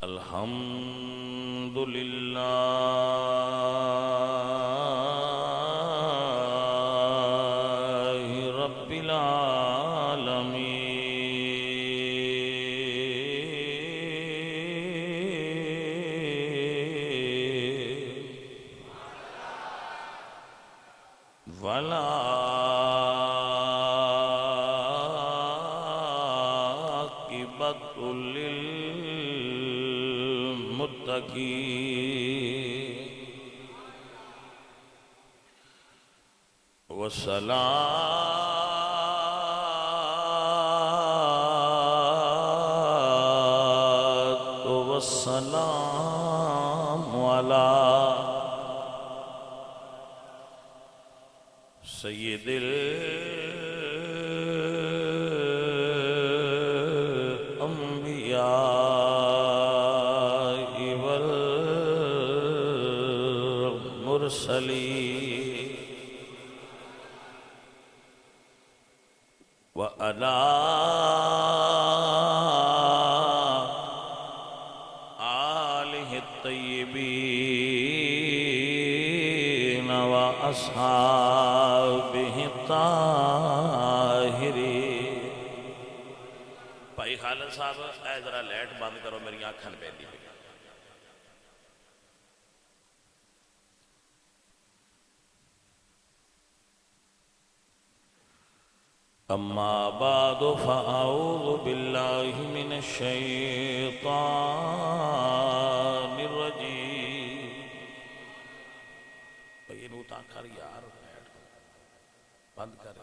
الحمد للہ رب العالمین والعاقبۃ للمتقین والصلاة والسلام على سید الانبیاء والمرسلین وعلى آلہ الطیبین واصحابہ الطاہرین۔ بھائی خالد صاحب اے ذرا لائٹ بند کرو، میری آنکھاں پہ دی پئی۔ اما بعد فاعوذ باللہ من الشیطان الرجیم۔ بھئی نو تا کر یار بند کر۔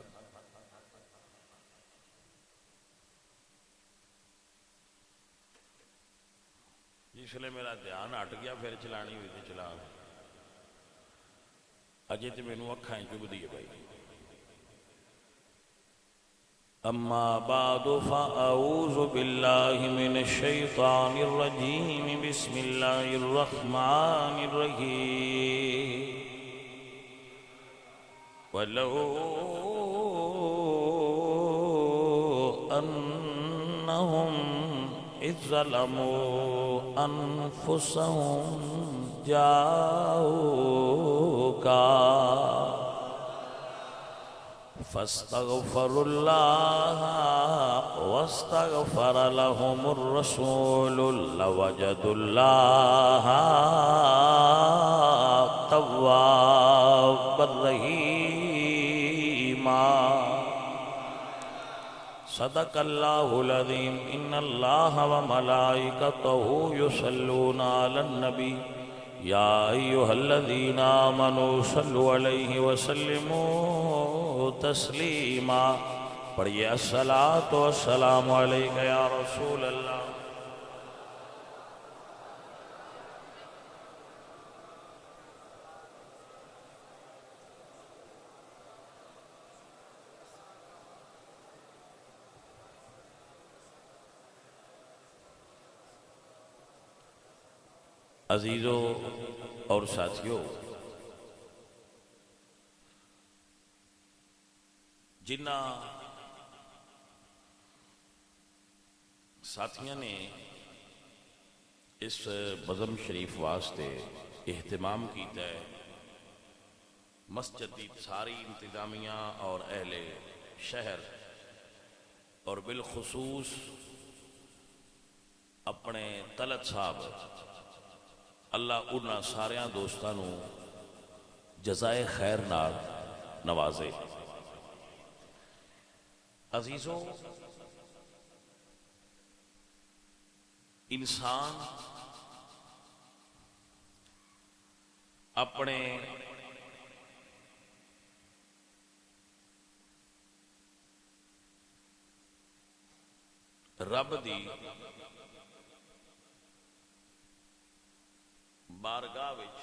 جس لئے میرا دھیان ہٹ گیا پھر چلانی ہوئی تھی چلا اجے تے مینوں اکھاں چب دی بھائی۔ اما بعد فاعوذ باللہ من الشیطان الرجیم بسم اللہ الرحمن الرحیم۔ وَلَوْ أَنَّهُمْ إِذْ ظَلَمُوا أَنفُسَهُمْ جَاءُوكَ فاستغفروا الله واستغفر لهم الرسول لوجدوا الله توابا رحيما۔ صدق اللہ العظیم۔ ان اللہ وملائکتہ یصلون علی النبی یا ایہا الذین آمنوا صلوا علیہ وسلموا تسلیما۔ پڑھئے الصلاۃ والسلام علیک یا رسول اللہ۔ عزیزوں اور ساتھیوں، جنہ ساتھیاں نے اس بزم شریف واسطے اہتمام کیتا ہے، مسجد کی ساری انتظامیہ اور اہل شہر اور بالخصوص اپنے طلعت صاحب، اللہ انہاں ساریاں دوستانوں جزائے خیر نال نوازے۔ عزیزوں، انسان اپنے رب دی بارگاہ وچ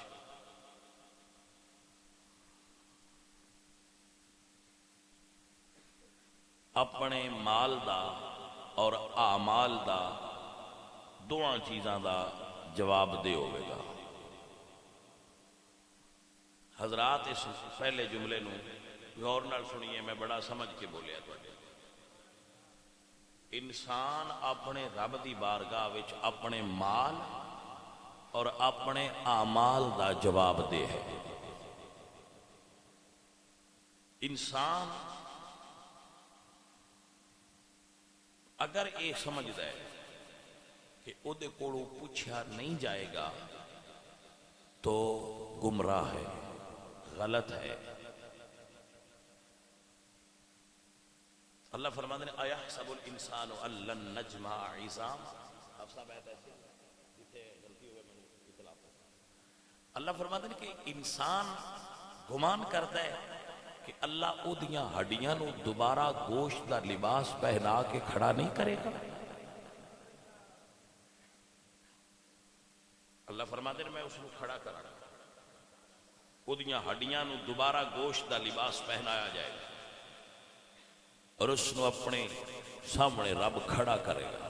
اپنے مال دا اور اعمال دا دونوں چیزاں دا جواب دے ہوئے گا۔ حضرات اس پہلے جملے نو غور نال سنیے، میں بڑا سمجھ کے بولیا تو۔ انسان اپنے رب دی بارگاہ وچ اپنے مال اور اپنے اعمال دا جواب دے ہے۔ انسان اگر یہ سمجھدا ہے کہ او دے کولوں پوچھا نہیں جائے گا تو گمراہ ہے، غلط ہے۔ اللہ فرماتے ہیں اَيَحْسَبُ الْإِنسَانُ أَن لَّن نَّجْمَعَ عِظَامَهُ۔ اللہ فرماتے ہیں کہ انسان گمان کرتا ہے کہ اللہ او دیاں ہڈیاں نو دوبارہ گوشت دا لباس پہنا کے کھڑا نہیں کرے گا۔ اللہ فرماتے ہیں میں اس کو کھڑا کراں گا، او دیاں ہڈیاں نو دوبارہ گوشت دا لباس پہنایا جائے گا اور اس نو اپنے سامنے رب کھڑا کرے گا۔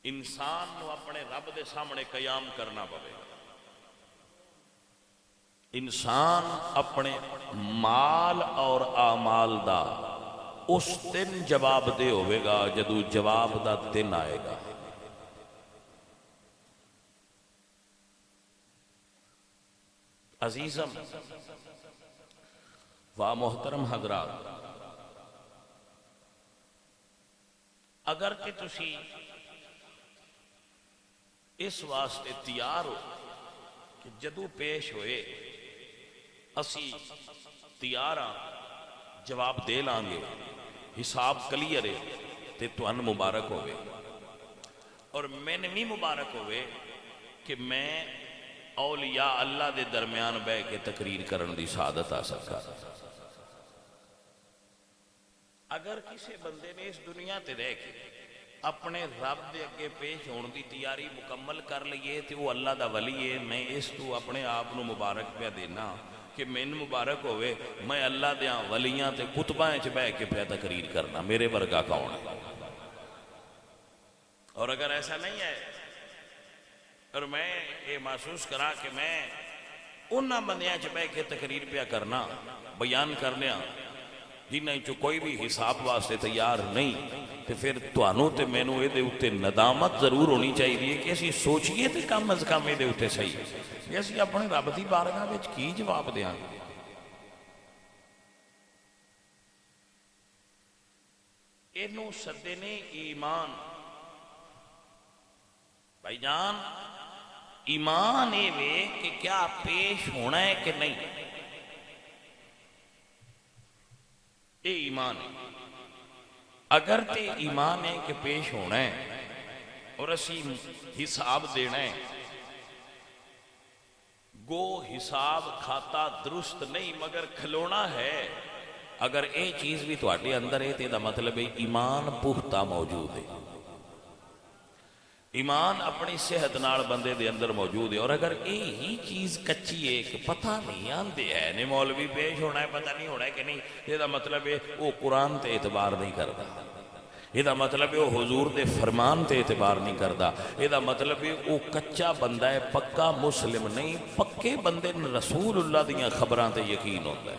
انسان نو اپنے رب دے سامنے قیام کرنا پڑے گا۔ انسان اپنے مال اور اعمال دا اس دن جواب دے ہوئے گا جدو جواب دا دن آئے گا۔ عزیزم و محترم حضرات، اگر کہ تسی اس واسطے تیار ہو کہ جدو پیش ہوئے اسی تیار ہاں جواب دے لانگے، حساب کلیئر ہے تے تُہن مبارک ہوئے، اور میں نے بھی مبارک ہوئے کہ میں اولیاء اللہ دے درمیان بے کے تقریر کرن دی سعادت آ سکا۔ اگر کسی بندے نے اس دنیا تے رہ کے اپنے رب دے اگے پیش ہون دی تیاری مکمل کر لیے تے وہ اللہ دا ولی ہے۔ میں اس تو اپنے آپ نو مبارک پہ دینا کہ میں مبارک ہوئے میں اللہ دیاں ولیاں تے کتبائیں چ بہ کے پہ تقریر کرنا، میرے ورگا کون ہے؟ اور اگر ایسا نہیں ہے اور میں یہ محسوس کرا کہ میں انہاں بندیاں چ بہ کے تقریر پہ کرنا، بیان کرنے جنہاں چو کوئی بھی حساب واسطے تیار نہیں، تو پھر توانوں تے مینوں اے دے اتے ندامت ضرور ہونی چاہیے کہ اسی سوچئے تے کم از کم اے دے اتے صحیح کہ اسی اپنے رب دی بارگاہ وچ کی جواب دیاں گے۔ اینوں سدے نے ایمان۔ بھائی جان ایمان اے وے کہ کیا پیش ہونا ہے کہ نہیں، اے ایمان ہے۔ اگر تے ایمان ہے کہ پیش ہونا ہے اور اسی حساب دینا ہے، گو حساب کھاتا درست نہیں مگر کھلونا ہے۔ اگر اے چیز بھی تواڈے اندر ہے تے دا مطلب ہے ایمان پختہ موجود ہے، ایمان اپنی صحت نال بندے دے اندر موجود ہے۔ اور اگر اے ہی چیز کچی ہے کہ پتہ نہیں آندے ہے نے مولوی پیش ہونا ہے پتہ نہیں ہونا ہے کہ نہیں، یہ دا مطلب ہے وہ قرآن تے اعتبار نہیں کرتا، یہ دا مطلب ہے وہ حضور دے فرمان تے اعتبار نہیں کرتا، یہ دا مطلب ہے وہ کچا بندہ ہے، پکا مسلم نہیں۔ پکے بندے رسول اللہ دیاں خبران تے یقین ہوتا ہے،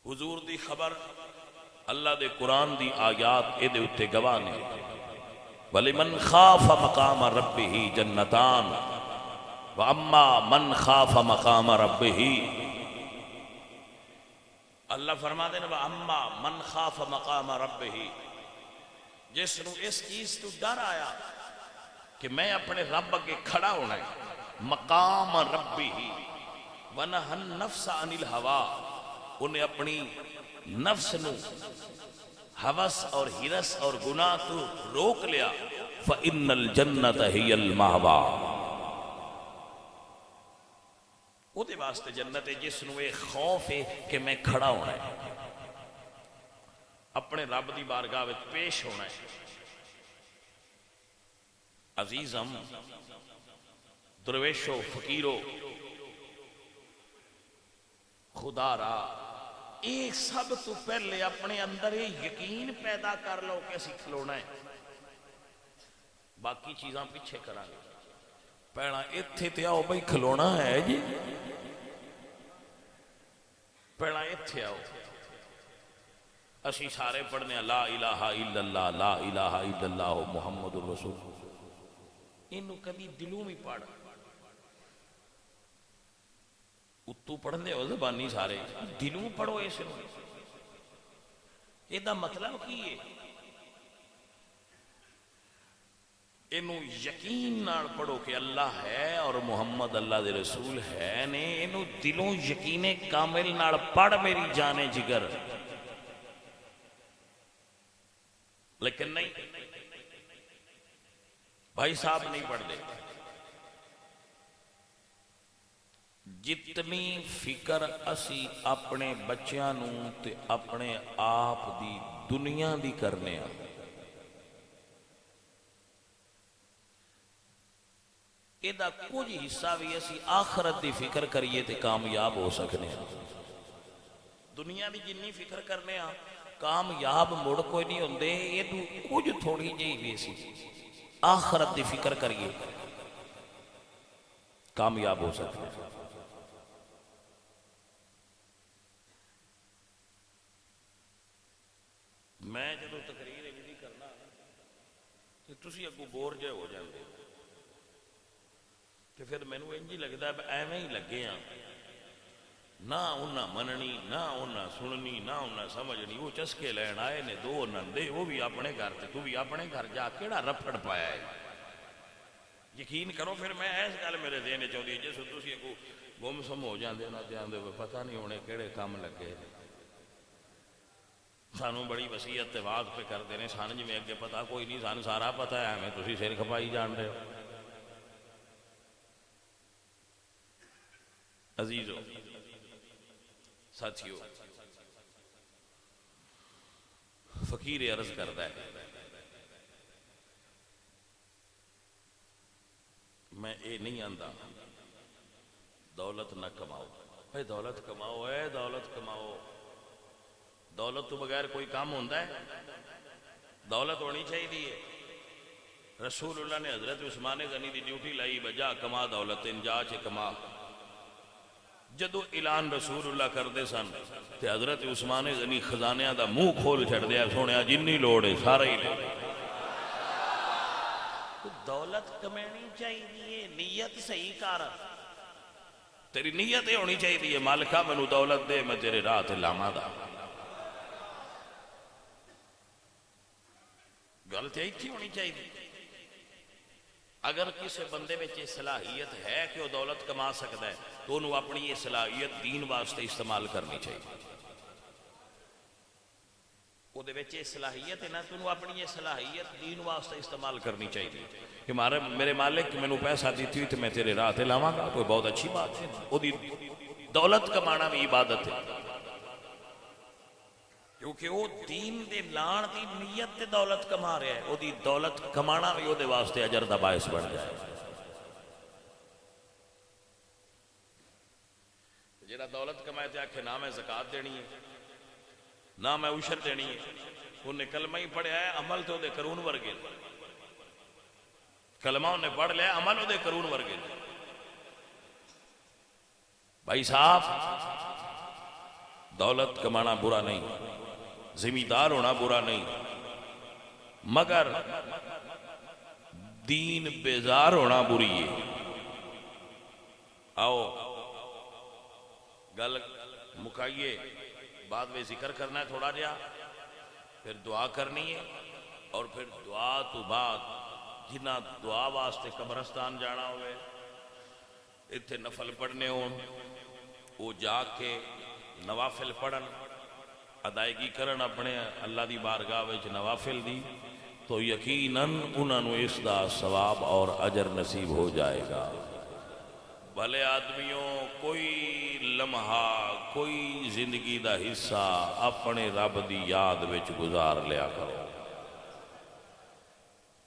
حضور دی خبر اللہ دے قرآن دی آیات اے دے اتے گواہ نے۔ وَلِمَنْ خَافَ مَقَامَ رَبِّهِ جَنَّتَانِ وَأَمَّا مَنْ خَافَ مَقَامَ رَبِّهِ، اللہ فرما دے وَأَمَّا مَنْ خَافَ مَقَامَ رَبِّهِ، جس نو اس چیز تو ڈر آیا کہ میں اپنے رب کے کھڑا ہونا ہے، مقام ربِّهِ وَنَهَى النَّفْسَ عَنِ الْهَوَىٰ، انہیں اپنی نفس نو حوث اور ہرس اور گناہ تو روک لیا، فَإِنَّ الْجَنَّةَ هِيَ الْمَأْوَىٰ، وہ دے واسطے جنت ہے جس نو ایک خوف ہے کہ میں کھڑا ہونا ہے، اپنے رب دی بارگاہ وچ پیش ہونا ہے۔ عزیزم درویشو فقیرو خدا را، ایک سب تو پہلے اپنے اندر یقین پیدا کر لو کہ اسی کھلونا ہے، باقی چیزاں پیچھے کریں گے۔ پہنا اتھے تے آؤ بھائی کھلونا ہے جی، پہلا اتھے آؤ اسی سارے پڑھنے لا الہ الا اللہ لا الہ الا اللہ محمد الرسول انہوں کبھی دلوں میں پڑھ اتو پڑھنے ہو زبانی سارے دلوں پڑھو ایسے یہ دا مطلب کی ہے انہوں یقین نال پڑھو کہ اللہ ہے اور محمد اللہ دے رسول ہے نے انہوں دلوں یقین کامل نال پڑھ میری جانے جگر لیکن نہیں بھائی صاحب نہیں پڑھ دے جتنی فکر اسی اپنے بچیاں نوں تے اپنے آپ دی دنیا دی کرنے ہیں ایدہ کچھ حصہ بھی اسی آخرت دی فکر کریے تے کامیاب ہو سکنے ہیں دنیا دی جنی فکر کرنے ہیں کامیاب مڑ کوئی نہیں ہوندے یہ تو کچھ تھوڑی جئی بھی اسی آخرت دی فکر کریے کامیاب ہو سکنے ہیں میں جدو تقریر نہیں کرنا کہ تسی اگو بور جے ہو جاندے کہ پھر میں نے انجی لگتا ہے ایویں ہی لگے ہیں نہ انہاں مننی نہ انہاں سننی نہ انہاں سمجھنی وہ چسکے لین آئے نے دو نندے وہ بھی اپنے گھر تے تو بھی اپنے گھر جا کیڑا رپڑ پایا ہے یقین کرو پھر میں ایس گل میرے ذہن چاہتی ہے جیسے تسی کو گم سم ہو جاندے نہ جاندے پتہ نہیں ہونے کیڑے کام لگے سانوں بڑی وسیعت تے واز پہ کر دینے سان جی میں اگے پتہ کوئی نہیں سان سارا پتہ ہے ہمیں تسی سر کھپائی جان رہے ہو عزیزو ساتھیو فقیر عرض کرتا ہے میں اے نہیں آندہ دولت نہ کماؤ اے دولت کماؤ اے دولت کماؤ دولت تو بغیر کوئی کام ہوندہ ہے دولت ہونی چاہیے دیئے رسول اللہ نے حضرت عثمان غنی دی ڈیوٹی لائی بجا کما دولت انجا چھے کما جدو اعلان رسول اللہ کردے سن تے حضرت عثمان غنی خزانیاں دا منہ کھول چھڑ دیا سونیا جنی لوڑے سارا ہی لے دولت کمینی چاہیے نیت صحیح کار تیری نیت ہونی چاہیے مالکہ منو دولت دے میں تیرے راہ تے لاما دا غلط یہی تھی ہونی چاہیے اگر کسی بندے میں صلاحیت ہے کہ وہ دولت کما سکتا ہے تو انہوں اپنی یہ صلاحیت دین واسطے استعمال کرنی چاہیے وہ دے وچے صلاحیت ہے نا تو انہوں اپنی یہ صلاحیت دین واسطے استعمال کرنی چاہیے کہ میرے مالک میں نے پیسہ دیتی ہوئی تو میں تیرے راہ تے لاواں گا تو بہت اچھی بات ہے وہ دولت کمانا بھی عبادت ہے کیونکہ وہ دین دے لان دی نیت تے دولت کما رہا ہے وہ دی دولت کمانا بھی وہ دے واسطے اجر دا باعث بن جائے جیڑا دولت کمائے تے آکھے نہ میں زکاة دینی ہے نہ میں عشر دینی ہے انہیں کلمہ ہی پڑھا ہے عمل تو دے کرون ورگے کلمہ انہیں پڑھ لیا عمل دے کرون ورگے بھائی صاحب دولت کمانا برا نہیں زمیندار ہونا برا نہیں مگر دین بیزار ہونا بری ہے آؤ گل مکائیے بعد میں ذکر کرنا ہے تھوڑا جا پھر دعا کرنی ہے اور پھر دعا تو بعد جنہ دعا واسطے قبرستان جانا ہوئے اتھے نفل پڑھنے ہوں وہ جا کے نوافل پڑھن ادائیگی کرن اپنے اللہ دی بارگاہ وچ نوافل دی تو یقیناً انہوں اس دا ثواب اور اجر نصیب ہو جائے گا بھلے آدمیوں کوئی لمحہ کوئی زندگی دا حصہ اپنے رب دی یاد وچ گزار لیا کرو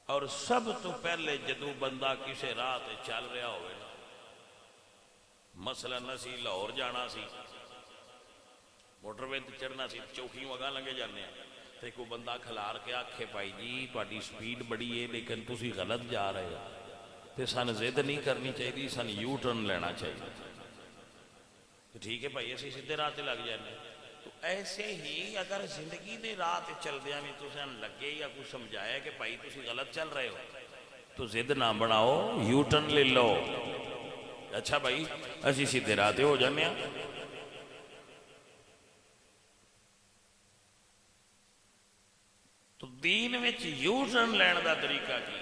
اور سب تو پہلے جدو بندہ کسے راہ تے چل رہا ہوئے مثلا نسی لاہور جانا سی موٹر وے تے چڑھنا سی چوکیوں اگاں لنگے جانے ہیں تے کوئی بندہ کھلار کے آکھے پائی جی تہاڈی سپیڈ بڑی ہے لیکن تسی غلط جا رہے ہو تے سن ضد نہیں کرنی چاہیے سن یو ٹرن لینا چاہیے تو ٹھیک ہے بھائی اسی سیدھے راہ تے لگ جانے. تو ایسے ہی اگر زندگی دے راہ تے چلدیاں بھی تساں لگے یا کوئی سمجھایا کہ بھائی تسی غلط چل رہے ہو تو ضد نہ بناؤ, یو ٹرن لے لو. اچھا بھائی اسی سیدھے راہ تے ہو جانے ہیں. تو دین وچ یو ٹرن لین دا طریقہ کی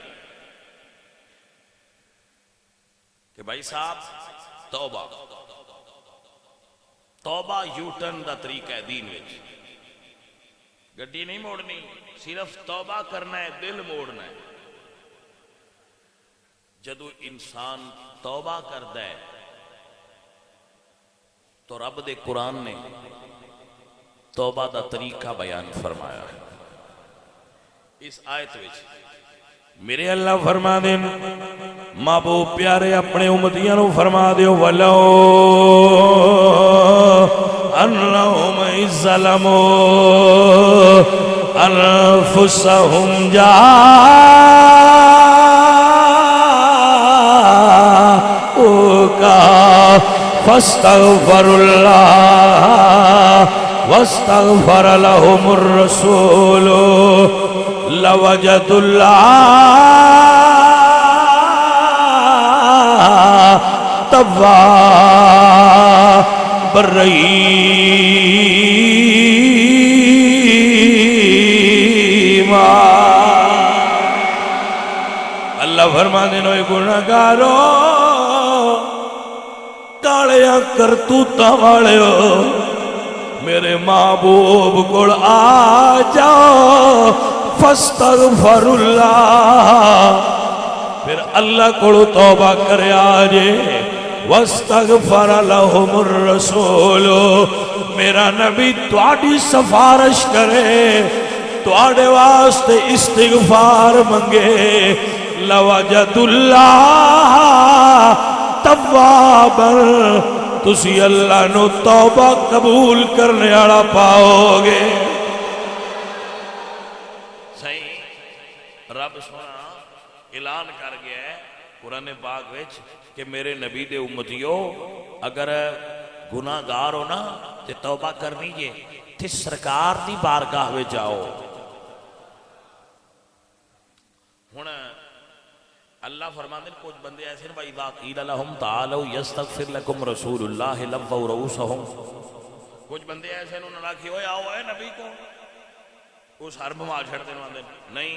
کہ بھائی صاحب توبہ توبہ یو ٹرن دا طریقہ ہے دین وچ. گڈی نہیں موڑنی, صرف توبہ کرنا ہے, دل موڑنا ہے. جدو انسان توبہ کرتا ہے تو رب دے قرآن نے توبہ دا طریقہ بیان فرمایا ہے اس آیت وچ. میرے اللہ فرما دین محبوب پیارے اپنے امتیاں نو فرما دیو ولو انہم اذ ظلموا انفسہم فاستغفر اللہ واستغفر لهم الرسول لوجد اللہ تواب الرحیم. اللہ فرما دینا اے گناہگارو کالیاں کرتوتاں والےو میرے محبوب کول آ جاؤ فاستغفر اللہ, پھر اللہ کول توبہ کرے آجے. واستغفر لهم الرسول, میرا نبی تواڈی سفارش کرے, تواڈے واسطے استغفار منگے. لوجد اللہ توابا, تسی اللہ نو توبہ قبول کرنے والا پاؤ گے. صحیح رب سونا اعلان کر گیا ہے قرآن پاک وچ کہ میرے نبی دے امتیو اگر گناہ گار ہو نا تے توبہ کرنی جے تے سرکار دی بارگاہ وچ جاؤ. ہن اللہ فرماتے ہیں کچھ بندے ایسے ہیں بھائی اذا قیل لهم تعالوا یستغفر لکم رسول اللہ لووا رؤوسہم. کچھ بندے ایسے ہیں انہوں نے کہا ہوئے آؤ ہے نبی کو اس حرم مار چھڑتے ہیں, نہیں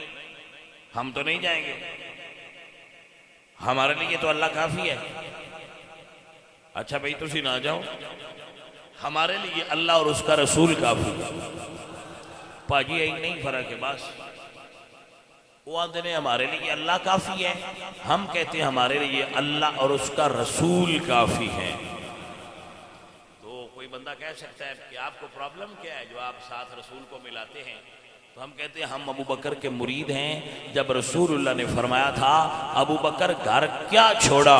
ہم تو نہیں جائیں گے, ہمارے لیے تو اللہ کافی ہے. اچھا بھائی تسی نہ جاؤ, ہمارے لیے اللہ اور اس کا رسول کافی. پاجی یہی نہیں فرق ہے بس. وہ آتے ہیں ہمارے لیے اللہ کافی ہے, ہم کہتے ہیں ہمارے لیے اللہ اور اس کا رسول کافی ہے. تو کوئی بندہ کہہ سکتا ہے کہ آپ کو پرابلم کیا ہے جو آپ ساتھ رسول کو ملاتے ہیں؟ تو ہم کہتے ہیں ہم ابو بکر کے مرید ہیں. جب رسول اللہ نے فرمایا تھا ابو بکر گھر کیا چھوڑا,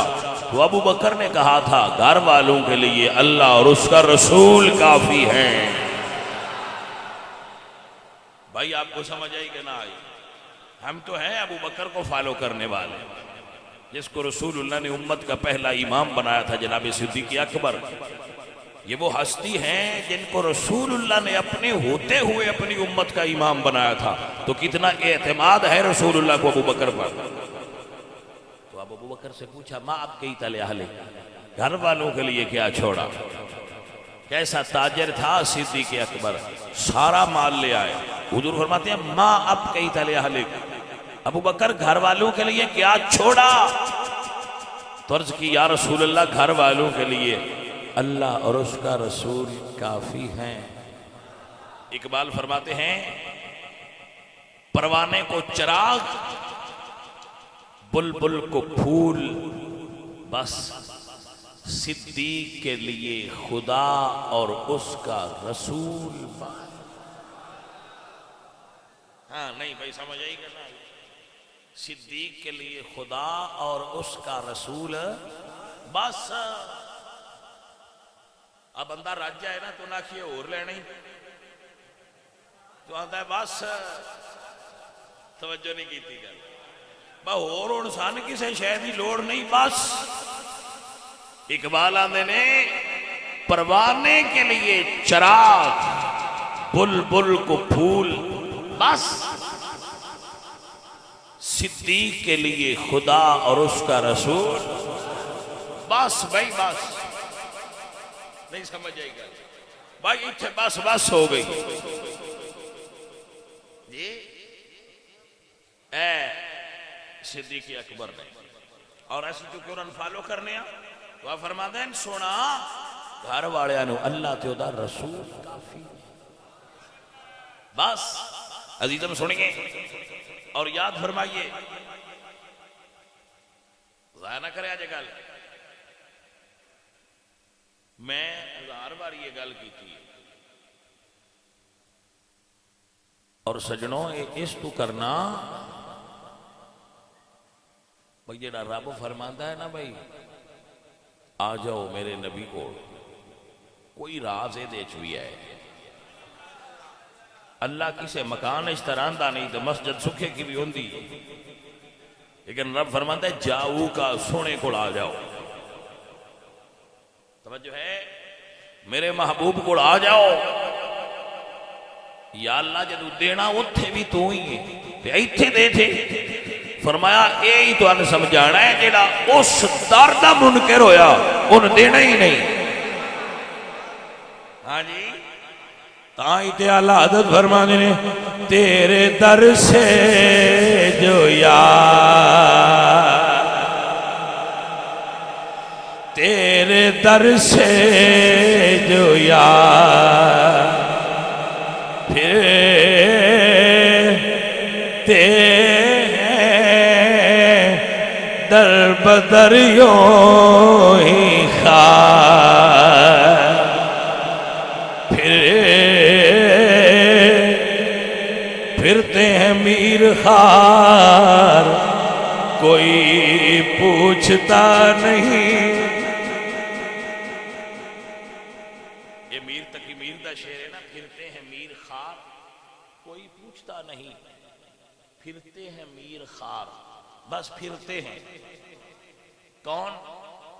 تو ابو بکر نے کہا تھا گھر والوں کے لیے اللہ اور اس کا رسول کافی ہیں. بھائی آپ کو سمجھ آئی کہ نہ آئی؟ ہم تو ہیں ابو بکر کو فالو کرنے والے, جس کو رسول اللہ نے امت کا پہلا امام بنایا تھا جناب صدیق اکبر. یہ وہ ہستی ہیں جن کو رسول اللہ نے اپنے ہوتے ہوئے اپنی امت کا امام بنایا تھا. تو کتنا اعتماد ہے رسول اللہ کو ابو بکر پر. تو اب ابو بکر سے پوچھا ما اب کئی تلے اہلے, گھر والوں کے لیے کیا چھوڑا؟ کیسا تاجر تھا صدیق اکبر, سارا مال لے آئے. حضور فرماتے ہیں ما اب کئی تلے اہلے, ابو بکر گھر والوں کے لیے کیا چھوڑا؟ تو عرض کی یا رسول اللہ گھر والوں کے لیے اللہ اور اس کا رسول کافی ہیں. اقبال فرماتے ہیں پروانے کو چراغ بلبل کو پھول, بس صدیق کے لیے خدا اور اس کا رسول. ہاں نہیں بھائی سمجھ آئی کہ نہیں؟ صدیق کے لیے خدا اور اس کا رسول بس. اب بندہ رج جائے نا تو نہ کھیے اور لینے تو آتا ہے بس توجہ نہیں کیتی گل با اور انسان کسے شے دی لوڑ نہیں بس. اقبال آندے نے پروانے کے لیے چراغ، بلبل کو پھول، بس صدیق کے لیے خدا اور اس کا رسول، بس بھائی بس، نہیں سمجھ آئی گا بھائی، اتنے بس بس ہو گئی جی۔ اے صدیق اکبر نے، اور ایسے تو کیوں رن فالو کرنے وہ فرما دیں سونا گھر والے انو اللہ تے دا رسول کافی، بس عزیزم سنیے اور یاد فرمائیے، ضائع نہ کرے آج گل، میں 1000 بار یہ گل کی تھی، اور سجنوں اس تو کرنا بھئی جڑا رب فرماندا ہے نا بھئی آ جاؤ میرے نبی کو، کوئی راز دے چوئی ہے، اللہ کسے مکان اشتراندہ نہیں تو مسجد سکھے کی بھی ہوندی، لیکن رب فرماندا ہے جاؤ کا سونے کو آ جاؤ، توجہ ہے، میرے محبوب کو آ جاؤ، یا اللہ جدو دینا اتھے بھی تو ہی ہے، ایتھے دے تھے، فرمایا اے ہی تو انہیں سمجھانا ہے جیڑا اس دردہ منکر ہویا ان دینا ہی نہیں، ہاں جی، تائیں تے اللہ حضرت فرمانے نے تیرے در سے جو یار، تیرے در سے جو یار، پھر در بدر یوں ہی خار، پھرتے ہیں میر خار، کوئی پوچھتا نہیں، یہ میر تقی میر دا شعر ہے نا، پھرتے ہیں میر خار کوئی پوچھتا نہیں، پھرتے ہیں میر خار، بس پھرتے ہیں، کون؟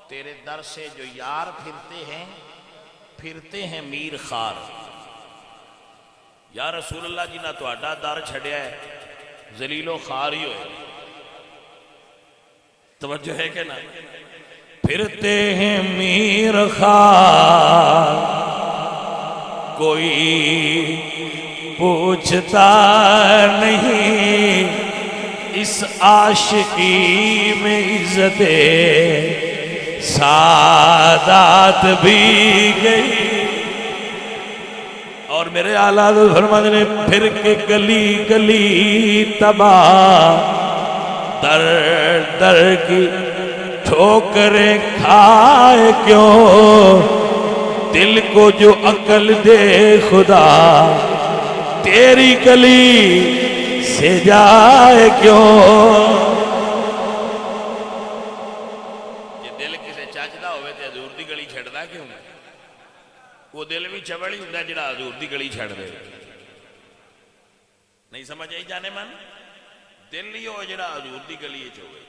تیرے در سے جو یار پھرتے ہیں میر خار، یا رسول اللہ جی نہ تو اڈا در چھڑیا ہے، ذلیل و خار ہی ہوئے، توجہ ہے کہ نا، پھرتے ہیں میر خار کوئی پوچھتا نہیں، اس عاشقی میں عزت سادات بھی گئی، اور میرے آلہ فرمانے نے پھر کے گلی گلی تباہ، در در کی ٹھوکریں کھائے کیوں، دل کو جو عقل دے خدا تیری گلی سے جائے کیوں، یہ دل کسے چاچدہ ہوئے تھے حضور دی گلی چھڑنا کیوں، وہ دل بھی چبڑی ہوتا ہے جڑا حضور دی گلی چھڑ دے، نہیں سمجھ آئی جانے من، دل ہی ہو جڑا حضور دی گلی چھوئے،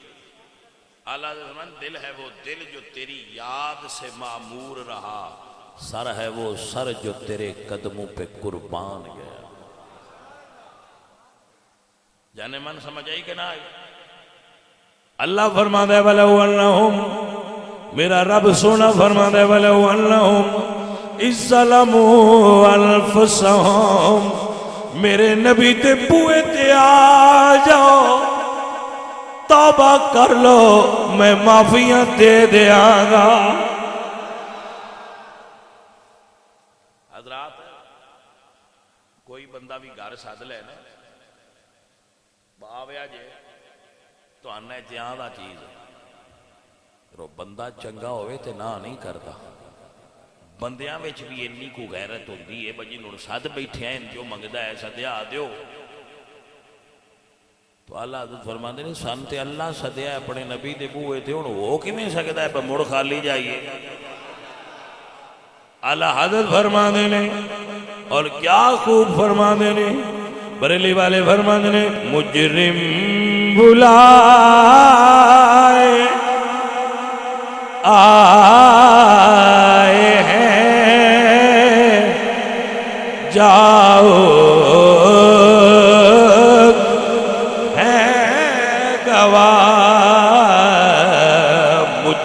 اعلیٰ زمان دل ہے وہ دل جو تیری یاد سے معمور رہا، سر ہے وہ سر جو تیرے قدموں پہ قربان گیا، جانے من سمجھ آئی کہ نہ آئی؟ اللہ فرما دے وَلَوْ أَنَّهُمْ، میرا رب سونا فرما دے وَلَوْ أَنَّهُمْ إِذْ ظَلَمُوا أَنفُسَهُمْ، میرے نبی تے بوئے تے آ جاؤ، توبہ کر لو میں معافیاں دے دیاں گا، حضرات کوئی بندہ بھی گھر ساتھ لے نا باویا جے تو آنا ہے جہاں دا چیز رو بندہ چنگا ہوئے تے نہ نہیں کرتا، بندیاں ویچ بھی انہی کو غیرت ہوندی ہے، بجی نور ساتھ بیٹھے ہیں جو منگدہ ہے صدیہ آدھو، تو اللہ حضرت فرما دے سانتے اللہ صدیہ اپنے نبی دے بوئے تھے انہوں وہ کی نہیں سکتا ہے پر مڑ خالی جائیے، اللہ حضرت فرما دے اور کیا خوب فرما دے، بریلی والے فرما دے مجرم بلائے آئے ہیں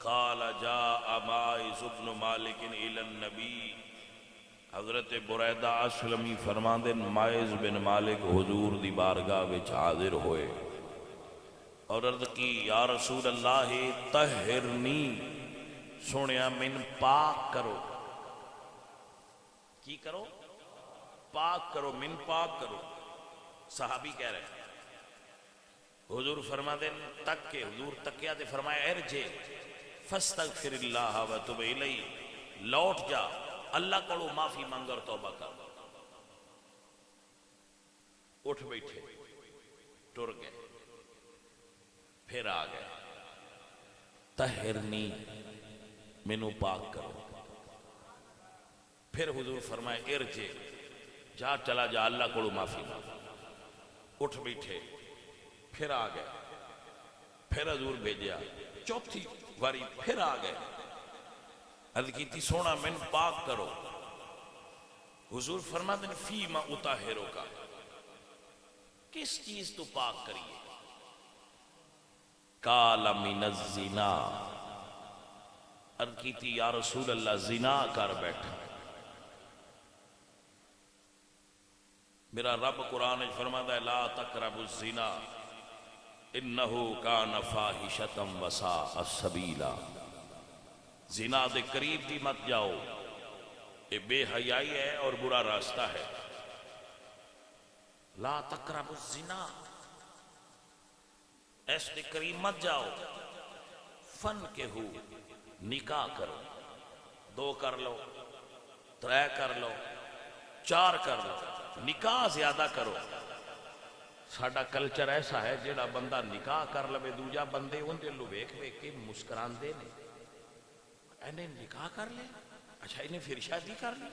قال جاء مائز بن مالک الى النبی حضرت بریدہ اسلمی فرماندے مائز بن مالک حضور دی بارگاہ وچ حاضر ہوئے اور عرض کی یا رسول اللہ طہرنی سنیا من پاک کرو کی کرو پاک کرو من پاک کرو صحابی کہہ رہے ہیں حضور فرماندے تک کے حضور تکیا تے فرمایا ارجے فاستغفر اللہ وتوب الیہ لوٹ جا اللہ کو معافی مانگ اور توبہ کر اٹھ بیٹھے ٹر گئے پھر آ گئے طہرنی مینوں پاک کرو پھر حضور فرمائے ارجع جا چلا جا اللہ کو معافی مانگ اٹھ بیٹھے پھر آ گئے پھر حضور بھیجیا چوتھی باری پھر آ گئے عرض کی تھی سونا من پاک کرو حضور فرماتے ہیں فی ما اطہرو کا کس چیز تو پاک کریے قال من الزنا عرض کی تھی یا رسول اللہ زنا کر بیٹھا میرا رب قرآن فرماتا ہے لا تقربوا الزنا انہو کان فاحشۃ وساء السبیلا زنا دے قریب بھی مت جاؤ یہ بے حیائی ہے اور برا راستہ ہے لا تقربوا الزنا اس دے قریب مت جاؤ فن کے ہو نکاح کرو 2 کر لو 3 کر لو 4 کر لو نکاح زیادہ کرو ساڈا کلچر ایسا ہے جیڑا بندہ نکاح کر لوے دوجا بندے اندر لو ویکھ ویکھ کے مسکراندے نے انہیں نکاح کر لے اچھا انہیں پھر شادی کر لی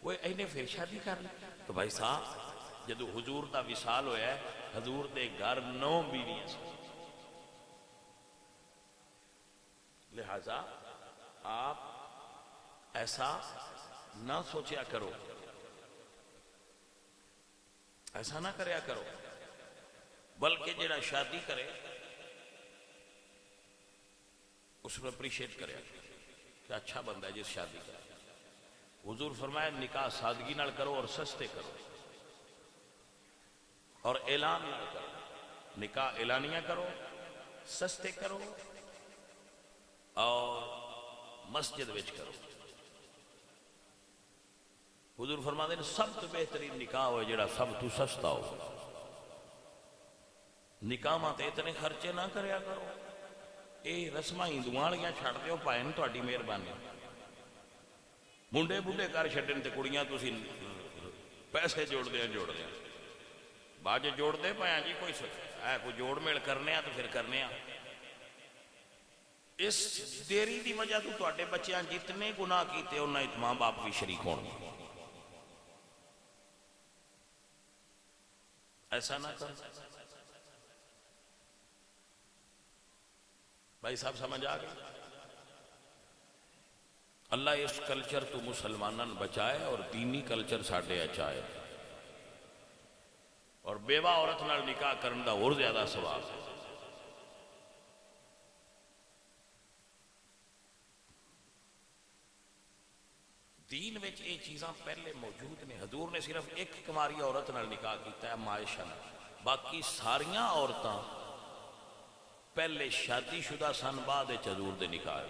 وہ انہیں پھر شادی کر لی تو بھائی صاحب جدو حضور دا وصال ہویا ہے حضور دے گھر 9 بیویاں سے لہذا آپ ایسا نہ سوچیا کرو ایسا نہ کریا کرو بلکہ جڑا شادی کرے اس کو اپریشیٹ کرے کہ اچھا بندہ ہے جس شادی کرے حضور فرمایا نکاح سادگی نال کرو اور سستے کرو اور اعلان نہ کرو نکاح اعلانیہ کرو سستے کرو اور مسجد وچ کرو حضور فرماتے ہیں سب تو بہترین نکاح ہو جڑا سب تو سستا ہو نکاح ماں تے اتنے خرچے نہ کریا کرو اے رسماں ہندوؤں والیاں چھڈ دیو پائن تہاڈی مہربانی منڈے بڈھے کر چھڈن تے کڑیاں تسی پیسے جوڑ دے باج جوڑ دے پایا جی کوئی جوڑ میل کرنے تو پھر کرنے اس دیری دی وجہ تو تہاڈے بچیاں جتنے گناہ کیتے انہاں ماں باپ بھی شریک ہون ایسا نہ کر بھائی صاحب سمجھ آ گئے اللہ اس کلچر تو مسلمانان بچائے اور دینی کلچر ساڈے اچائے اور بیوہ عورت نال نکاح کرن دا اور زیادہ ثواب ہے دین وچ یہ چیزاں پہلے موجود نے حضور نے صرف ایک کماری عورت نال نکاح کیتا ہے عائشہ نے باقی ساریاں عورتاں پہلے شادی شدہ سن، بعد حضور دے نکاح۔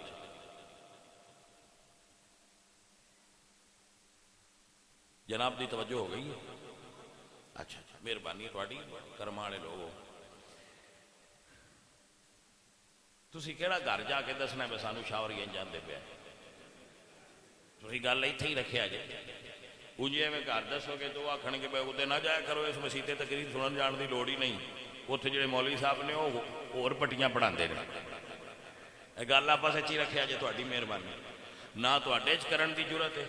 جناب دی توجہ ہو گئی ہے؟ اچھا مہربانی تھوڑی، کرم والے لوگو۔ تسی کیڑا گھر جا کے دسنا ہے سانو شاوری جاندے پیا؟ تسی گل اتنے ہی رکھیا جے۔ انجے میں گھر دسو گے تو آکھن گے ادھر نہ جایا کرو، اس مسیح تقریر سنن جان دی لوڑ ہی نہیں، اتنے جڑے مولوی صاحب نے وہ اور پٹیاں پڑھاندے نے۔ گل آپ سچی رکھیا جے، تہاڈی مہربانی۔ نہ تہاڈے چ کرن دی ضرورت ہے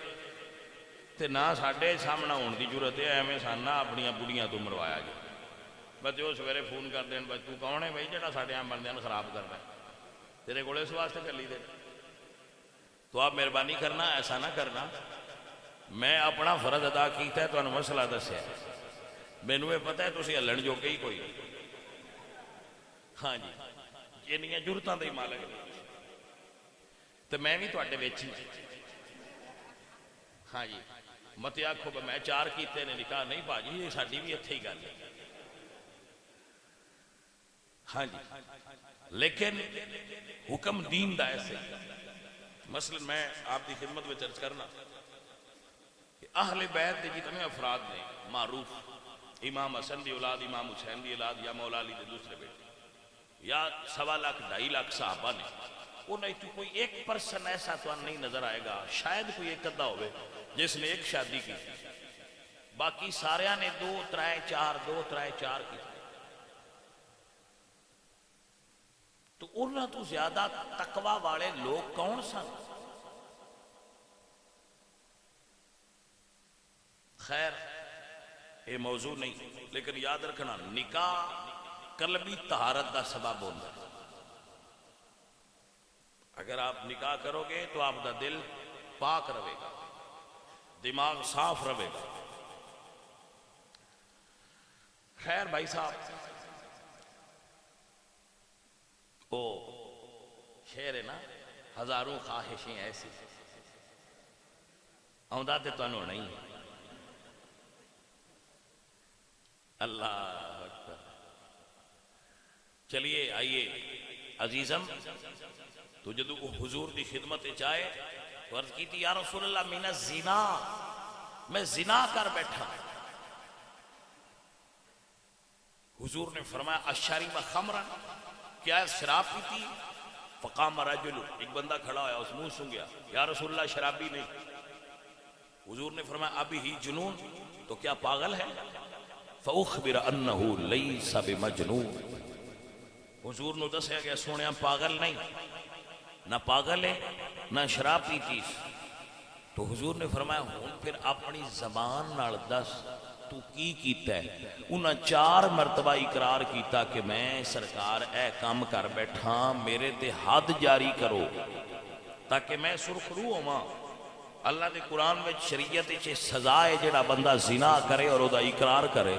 تے نہ ساڈے سامنا ہون دی ضرورت ہے، ایویں سانا اپنیاں بڑیاں تو مروایا جائے۔ بچے وہ سویرے فون کر دین، بچ تو کون ہے بھائی جڑا ساڈے عام بندیاں نوں خراب کرنا ہے؟ تیرے کول اس واسطے کر لی دے۔ تو آپ مہربانی کرنا، ایسا نہ کرنا۔ میں اپنا فرض ادا کیتا ہے، تانوں مسئلہ دسیا، مینوں یہ پتہ ہے تسی ہلن جوگے ہی کوئی نہیں۔ ہاں جی، انیاں جرتاں دے مالک تے میں بھی تواڈے وچ ہی۔ ہاں جی، مت آکھو کہ میں 4 کیتے نے نکاح، نہیں باجی، یہ ساڈی بھی اتھے ہی گل ہے۔ ہاں جی، لیکن حکم دین دا ایسے مثلا میں آپ کی خدمت میں چرچ کرنا کہ اہل بیت دے جتنے افراد نے معروف، امام حسن دی اولاد، امام حسین دی اولاد، یا مولا علی دے دوسرے بیٹے، یا 1.25 لاکھ 2.5 لاکھ صحابہ نے، انہیں تو کوئی ایک پرسن ایسا تو نہیں نظر آئے گا، شاید کوئی ایک ادھا ہوئے جس نے ایک شادی کی، باقی سارے نے 2 3 4 کی۔ تو انہاں تو زیادہ تقوی والے لوگ کون سن؟ خیر یہ موضوع نہیں، لیکن یاد رکھنا نکاح قلبی طہارت دا سبب ہوتا ہے۔ اگر آپ نکاح کرو گے تو آپ دا دل پاک رہے گا، دماغ صاف رہے گا۔ خیر بھائی صاحب، او شعر ہے نا، ہزاروں خواہشیں ایسی آمدہ تے تو انہوں نہیں۔ اللہ اکبر۔ چلیے آئیے عزیزم، تو جدو حضور دی خدمت چاہے تو عرض کی تھی یا رسول اللہ من الزنا، میں زنا کر بیٹھا۔ حضور نے فرمایا اشرب خمرا، کیا شراب پیتی؟ فقام رجل، ایک بندہ کھڑا ہوا، اس منہ سن گیا، یا رسول اللہ شرابی نہیں۔ حضور نے فرمایا ابھی ہی جنون، تو کیا پاگل ہے؟ فاخبر انہ لیس بمجنون، حضور نے دسیا گیا سونے پاگل نہیں، نہ پاگل ہے نہ شراب پیتی۔ تو حضور نے فرمایا ہون پھر اپنی زبان نال دس تو کی کیتا ہے؟ انہاں 4 مرتبہ اقرار کیتا کہ میں سرکار اے کام کر بیٹھا، میرے تے حد جاری کرو تاکہ میں سرخرو ہواں۔ اللہ دے قرآن میں شریعت چے سزا ہے جڑا بندہ زنا کرے اور او دا اقرار کرے،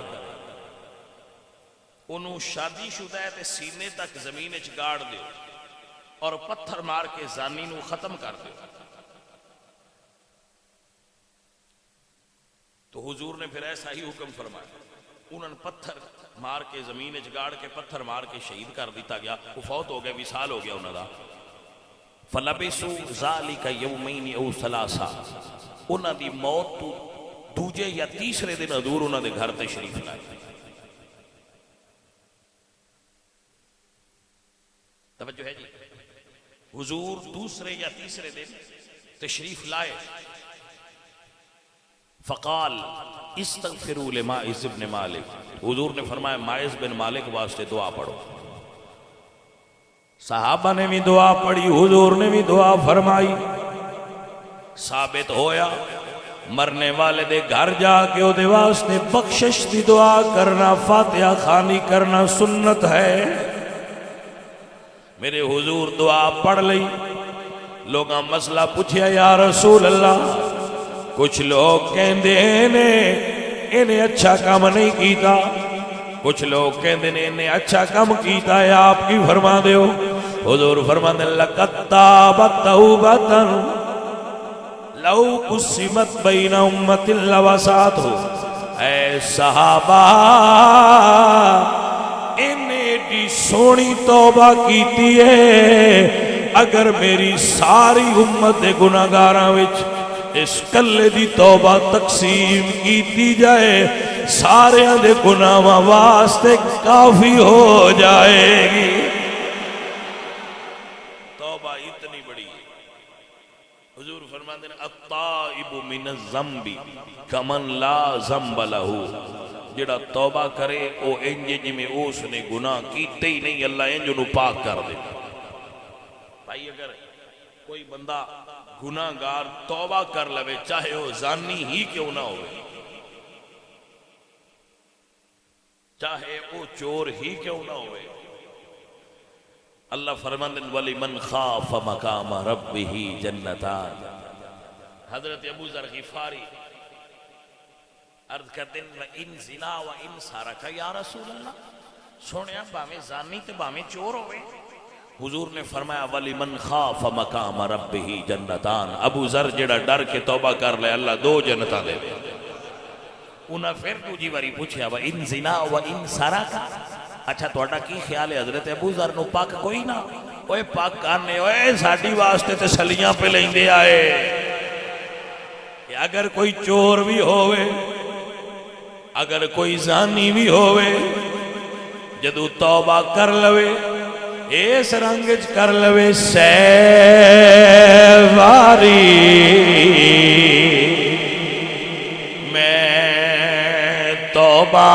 انہوں شادی شدہ ہے تے سینے تک زمین اچ گاڑ دیو اور پتھر مار کے زانی نو ختم کر دیو۔ تو حضور نے پھر ایسا ہی حکم فرمایا، انہوں نے پتھر مار کے زمین اچ گاڑ کے پتھر مار کے شہید کر دیتا گیا، وہ فوت ہو گیا، وصال ہو گیا انہوں دا۔ فَلَبِسُوا ذَلِكَ يَوْمَيْنِ اَوْ ثَلَاثًا، انہوں دی موت تو دوجے یا تیسرے دن حضور انہوں دے گھر تشریف لائے۔ توجہ ہے جی، حضور دوسرے یا تیسرے دن تشریف لائے۔ فقال استغفروا لماعز بن مالک، حضور نے فرمایا ماعز بن مالک واسطے دعا پڑھو۔ صحابہ نے بھی دعا پڑھی، حضور نے بھی دعا فرمائی۔ ثابت ہویا مرنے والے دے گھر جا کے او دے واسطے بخشش دی دعا کرنا، فاتحہ خوانی کرنا سنت ہے۔ میرے حضور دعا پڑھ لئی، لوگاں مسئلہ پوچھیا یا رسول اللہ، کچھ لوگ کہندے انہیں اچھا کام نہیں کیتا، کچھ لوگ کہندے انہیں اچھا کام کیتا ہے، آپ کی فرما دیو؟ حضور فرمانے لَقَدْ تَابَ تَوْبَةً لَوْ قُسِّمَتْ بَيْنَ أُمَّةٍ لَوَسَعَتْهُ۔ اے صحابہ، انہیں دی سونی سونی توبہ کیتی ہے، اگر میری ساری امت دے گناہگاراں وچ اس کلے دی توبہ تقسیم کیتی جائے سارے دے گناہاں واسطے کافی ہو جائے گی۔ توبہ اتنی بڑی ہے، حضور فرماتے ہیں التائب من الذنب کمن لا ذنب لہو، جڑا توبہ کرے او انج جی میں اس نے گناہ کیتے ہی نہیں، اللہ انج انہوں پاک کر دے۔ بھائی اگر کوئی بندہ گناہگار توبہ کر لوے چاہے وہ زانی ہی کیوں نہ ہوئے، چاہے وہ چور ہی کیوں نہ ہوئے، اللہ فرماتے ہیں وَلِمَنْ خَافَ مَقَامَ رَبِّهِ جَنَّتَانِ۔ حضرت ابو ذر غفاری عرض کرتے ہیں وَإِن زِنَا وَإِن سَرَقَ یا رسول اللہ، سنیا باویں زانی تے باویں چور ہوئے، حضور نے فرمایا وَلِمَنْ خَافَ مَقَامَ رَبِّهِ جَنَّتَانِ، ابو ذر جڑا ڈر کے توبہ کر لے اللہ 2 جنتاں دے دے۔ انہاں پھر دوجی باری پوچھیا وَإِن زِنَا وَإِن سَرَقَ، اچھا توڑا کی خیال ہے حضرت ابو ذر نو پاک کوئی نہ اوے پاک کرنے اوے ساڑی واسطے تے سلیاں پہ لیں دے آئے کہ اگر کوئی چور بھی ہوئے، اگر کوئی زانی بھی ہوئے، جدو توبہ کر لوے اس رنگج کر لوے سیواری میں توبہ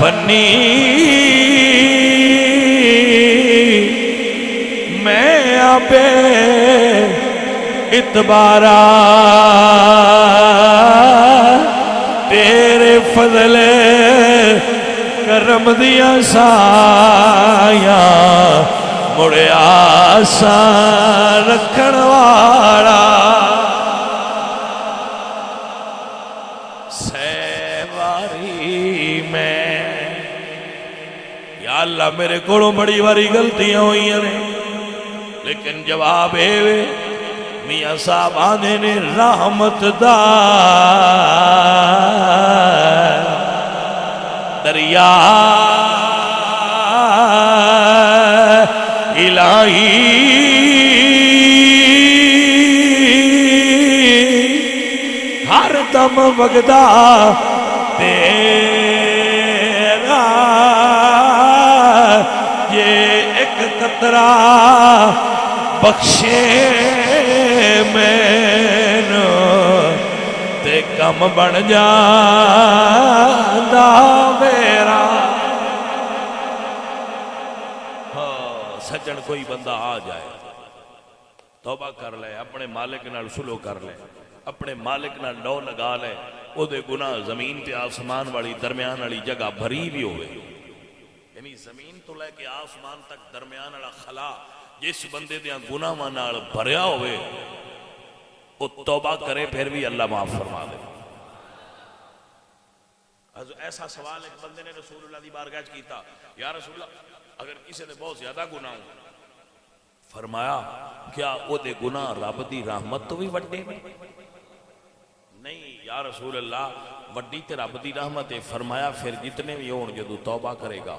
بنی میں ابے اتبارا تیرے فضل کرم دیا سایاں مڑے آسان رکھن والا سیواری میں۔ یا اللہ میرے کوڑوں بڑی باری غلطیاں ہوئی ہیں لیکن جواب ہے میاں صاحب آنے نے رحمت دا دریا الہی ہر دم وگدا تیرا یہ ایک قطرہ بخشے مینو تے کم بن جاندا میرا۔ سجن کوئی بندہ آ جائے توبہ کر لے، اپنے مالک نال سلو کر لے، اپنے مالک نال ڈو لگا لے، او دے گناہ زمین تے آسمان والی درمیان والی جگہ بھری بھی ہوئے، یعنی زمین تو لے کے آسمان تک درمیان والا خلا جس بندے دیاں گناہاں نال بھریا ہوئے وہ توبہ کرے پھر بھی اللہ معاف فرما دے۔ ایسا سوال ایک بندے نے رسول اللہ دی بارگاہ کیتا، یا رسول اللہ اگر کسی نے بہت زیادہ گناہ ہوں، فرمایا کیا وہ دے گناہ رب دی رحمت تو بھی وڈے نہیں؟ یا رسول اللہ وڈی تے رب دی رحمت ہے، فرمایا پھر جتنے بھی ہون جدو توبہ کرے گا